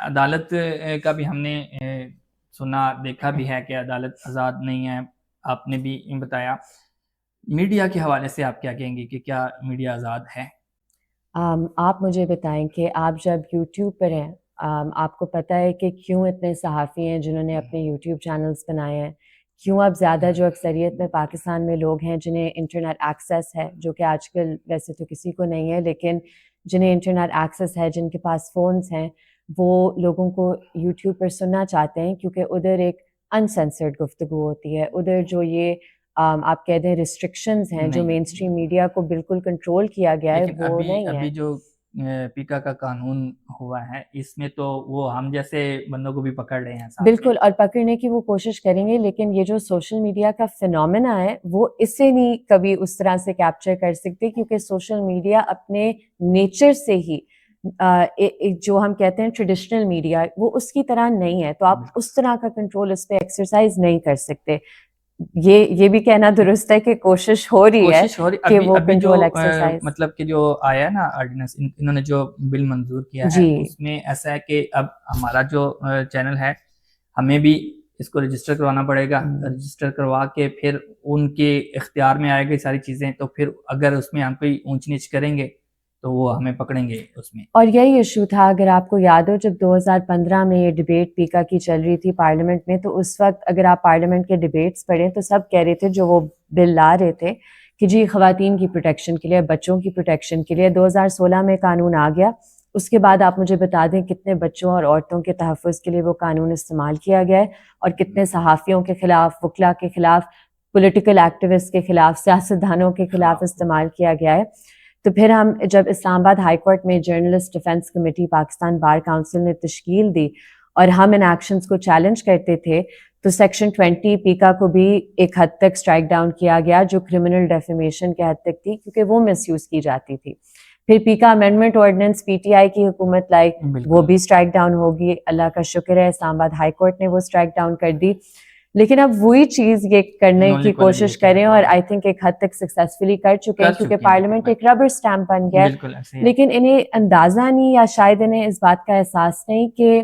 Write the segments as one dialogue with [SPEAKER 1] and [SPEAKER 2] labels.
[SPEAKER 1] عدالت کا بھی ہم نے سنا دیکھا بھی ہے کہ عدالت آزاد نہیں ہے، آپ نے بھی بتایا۔ میڈیا کے حوالے سے آپ کیا کہیں گے کہ کیا میڈیا آزاد ہے؟
[SPEAKER 2] آپ مجھے بتائیں کہ آپ جب یوٹیوب پر ہیں، آپ کو پتہ ہے کہ کیوں اتنے صحافی ہیں جنہوں نے اپنے یوٹیوب چینلز بنائے ہیں، کیوں اب زیادہ جو اکثریت میں پاکستان میں لوگ ہیں جنہیں انٹرنیٹ ایکسیس ہے، جو کہ آج کل ویسے تو کسی کو نہیں ہے، لیکن جنہیں انٹرنیٹ ایکسیس ہے، جن کے پاس فونز ہیں، وہ لوگوں کو یوٹیوب پر سننا چاہتے ہیں کیونکہ ادھر ایک انسینسرڈ گفتگو ہوتی ہے۔ ادھر جو یہ آپ کہہ دیں ریسٹرکشنز ہیں جو مین اسٹریم میڈیا کو بالکل کنٹرول کیا گیا ہے،
[SPEAKER 1] لیکن
[SPEAKER 2] وہ نہیں ہے۔
[SPEAKER 1] ابھی جو پیکا کا قانون ہوا ہے اس میں تو وہ ہم جیسے بندوں کو بھی پکڑ رہے ہیں ساتھ
[SPEAKER 2] بالکل، اور پکڑنے کی وہ کوشش کریں گے، لیکن یہ جو سوشل میڈیا کا فینومینا ہے وہ اس سے نہیں کبھی اس طرح سے کیپچر کر سکتے، کیونکہ سوشل میڈیا اپنے نیچر سے ہی جو ہم کہتے ہیں ٹریڈیشنل میڈیا، وہ اس کی طرح نہیں ہے، تو آپ اس طرح کا کنٹرول اس پہ ایکسرسائز نہیں کر سکتے۔ یہ بھی کہنا درست ہے کہ کوشش ہو رہی ہے کہ وہ
[SPEAKER 1] ابھی جو
[SPEAKER 2] کنٹرول ایکسرسائز۔
[SPEAKER 1] مطلب کہ جو آیا نا آرڈیننس، انہوں نے جو بل منظور کیا ہے
[SPEAKER 2] جی
[SPEAKER 1] اس میں ایسا ہے کہ اب ہمارا جو چینل ہے ہمیں بھی اس کو رجسٹر کروانا پڑے گا، رجسٹر کروا کے پھر ان کے اختیار میں آئے گی ساری چیزیں، تو پھر اگر اس میں ہم کوئی اونچ نیچ کریں گے تو وہ ہمیں پکڑیں گے اس میں۔
[SPEAKER 2] اور یہی ایشو تھا، اگر آپ کو یاد ہو جب 2015 میں یہ ڈیبیٹ پیکا کی چل رہی تھی پارلیمنٹ میں، تو اس وقت اگر آپ پارلیمنٹ کے ڈیبیٹس پڑھیں تو سب کہہ رہے تھے جو وہ بل لا رہے تھے کہ جی خواتین کی پروٹیکشن کے لیے، بچوں کی پروٹیکشن کے لیے 2016 میں قانون آ گیا۔ اس کے بعد آپ مجھے بتا دیں کتنے بچوں اور عورتوں کے تحفظ کے لیے وہ قانون استعمال کیا گیا ہے، اور کتنے صحافیوں کے خلاف، وکلا کے خلاف، پولیٹیکل ایکٹیوسٹ کے خلاف، سیاستدانوں کے خلاف استعمال کیا گیا ہے۔ تو پھر ہم جب اسلام آباد ہائی کورٹ میں journalist defence committee Pakistan bar council نے تشکیل دی اور ہم ان ایکشنز کو چیلنج کرتے تھے، تو سیکشن 20 پیکا کو بھی ایک حد تک اسٹرائک ڈاؤن کیا گیا، جو کرمنل ڈیفیمیشن کے حد تک تھی، کیونکہ وہ مس یوز کی جاتی تھی۔ پھر پیکا amendment ordinance P T I کی حکومت لائی، وہ بھی اسٹرائک ڈاؤن ہوگی، اللہ کا شکر ہے اسلام آباد ہائی کورٹ نے وہ اسٹرائک ڈاؤن کر دی۔ لیکن اب وہی چیز یہ کرنے کی کوشش کریں، اور آئی تھنک ایک حد تک سکسیسفلی کر چکے ہیں، کیونکہ پارلیمنٹ ایک ربر اسٹیمپ بن گیا ہے۔ لیکن انہیں اندازہ نہیں، یا شاید انہیں اس بات کا احساس نہیں کہ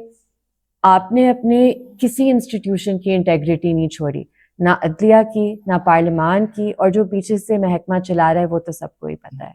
[SPEAKER 2] آپ نے اپنے کسی انسٹیٹیوشن کی انٹیگریٹی نہیں چھوڑی، نہ عدلیہ کی، نہ پارلیمان کی، اور جو پیچھے سے محکمہ چلا رہا ہے وہ تو سب کو ہی پتہ ہے۔